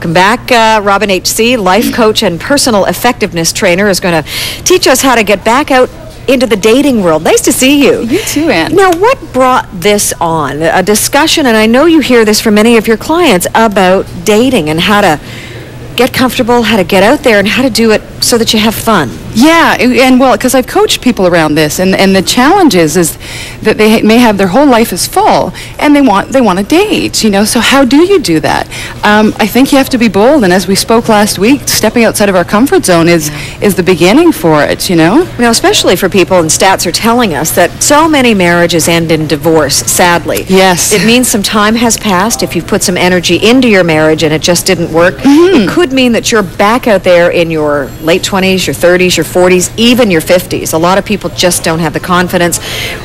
Welcome back. Robin H.C., life coach and personal effectiveness trainer, is going to teach us how to get back out into the dating world. Nice to see you. You too, Ann. Now, what brought this on? A discussion, and I know you hear this from many of your clients, about dating and how to get comfortable, how to get out there, and how to do it so that you have fun. Yeah, and well, because I've coached people around this, and the challenge is that they may have their whole life is full, and they want to date, you know. So how do you do that? I think you have to be bold, and as we spoke last week, stepping outside of our comfort zone is the beginning for it, you know. Now, especially for people, and stats are telling us that so many marriages end in divorce, sadly. Yes. It means some time has passed. If you've put some energy into your marriage and it just didn't work, it could mean that you're back out there in your late 20s, your 30s, your 40s, even your 50s. A lot of people just don't have the confidence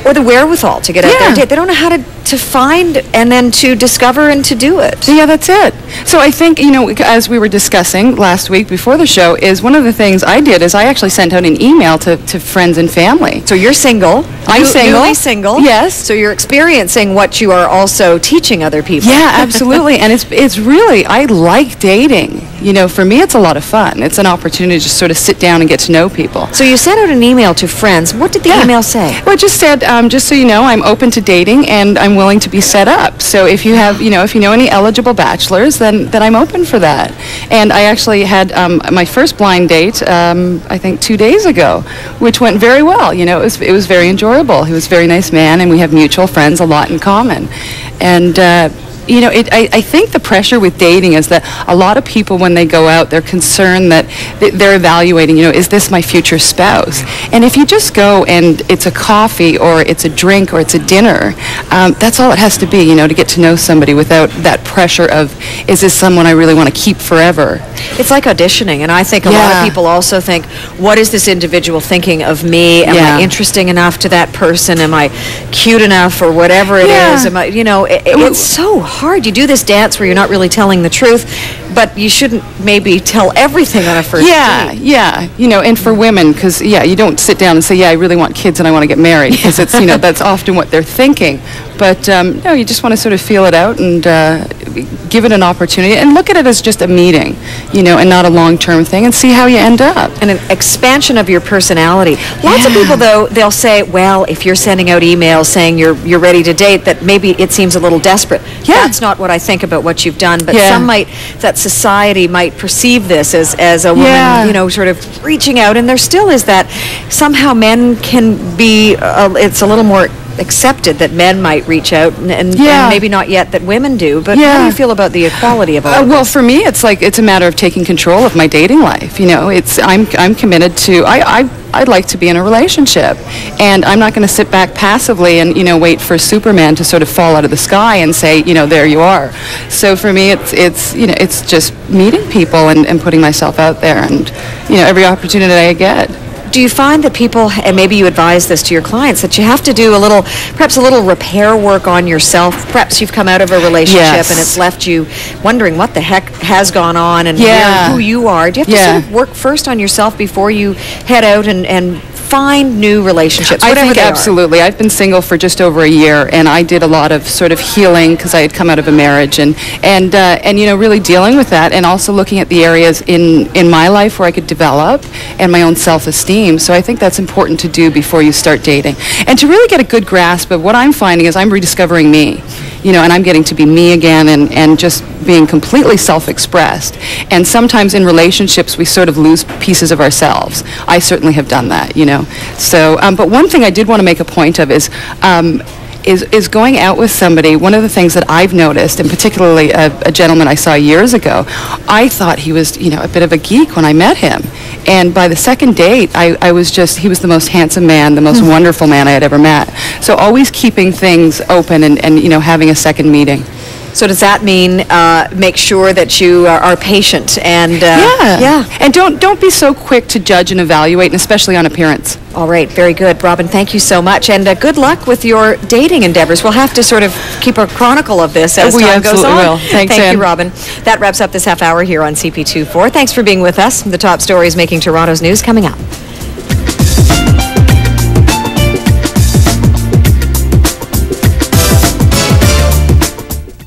or the wherewithal to get out there and date. They don't know how to find and then to discover and to do it. Yeah, that's it. So I think, you know, as we were discussing last week before the show, is one of the things I did is I actually sent out an email to friends and family. So you're single. I'm single. Newly single. Yes. So you're experiencing what you are also teaching other people. Yeah, absolutely. And it's really, I like dating. You know, for me, it's a lot of fun. It's an opportunity to just sort of sit down and get to know people. So you sent out an email to friends. What did the email say? Well, it just said, just so you know, I'm open to dating and I'm willing to be set up. So if you have, if you know any eligible bachelors, then I'm open for that. And I actually had my first blind date, I think 2 days ago, which went very well. You know, it was very enjoyable. He was a very nice man, and we have mutual friends, a lot in common. And I think the pressure with dating is that a lot of people, when they go out, they're concerned that they're evaluating, is this my future spouse? And if you just go and it's a coffee or it's a drink or it's a dinner, that's all it has to be, to get to know somebody without that pressure of, is this someone I really want to keep forever? It's like auditioning, and I think a lot of people also think, what is this individual thinking of me? Am I interesting enough to that person? Am I cute enough, or whatever it is? Am I, it's so hard. You do this dance where you're not really telling the truth, but you shouldn't maybe tell everything on a first date. Yeah, and for women, because, you don't sit down and say, I really want kids and I want to get married, because it's, that's often what they're thinking. But, no, you just want to sort of feel it out and give it an opportunity and look at it as just a meeting, and not a long-term thing, and see how you end up. And an expansion of your personality. Lots of people, though, they'll say, well, if you're sending out emails saying you're ready to date, that maybe it seems a little desperate. That's not what I think about what you've done, but some that society might perceive this as a woman, sort of reaching out, and there still is that somehow men can be, it's a little more accepted that men might reach out, and maybe not yet that women do, but how do you feel about the equality of all of well, this? for me, it's a matter of taking control of my dating life. I'm committed to, I'd like to be in a relationship, and I'm not going to sit back passively and, wait for Superman to sort of fall out of the sky and say, there you are. So for me, it's just meeting people and putting myself out there, and, every opportunity I get. Do you find that people, and maybe you advise this to your clients, that you have to do perhaps a little repair work on yourself? Perhaps you've come out of a relationship and it's left you wondering what the heck has gone on and who you are. Do you have to sort of work first on yourself before you head out and find new relationships, whatever I think they absolutely. I've been single for just over a year, and I did a lot of sort of healing because I had come out of a marriage, and really dealing with that, and also looking at the areas in my life where I could develop and my own self-esteem. So I think that's important to do before you start dating, and to really get a good grasp of what I'm finding is I'm rediscovering me. And I'm getting to be me again, and just being completely self-expressed. And sometimes in relationships, we sort of lose pieces of ourselves. I certainly have done that, So, but one thing I did want to make a point of is going out with somebody. One of the things that I've noticed, and particularly a gentleman I saw years ago, I thought he was, a bit of a geek when I met him. And by the second date, he was the most handsome man, the most wonderful man I had ever met. So always keeping things open and having a second meeting. So does that mean make sure that you are patient and and don't be so quick to judge and evaluate, and especially on appearance. All right, very good, Robin. Thank you so much, and good luck with your dating endeavors. We'll have to sort of keep a chronicle of this as time goes on. Will. Thanks, Thank you, Robin. That wraps up this half hour here on CP24. Thanks for being with us. The top stories making Toronto's news coming up.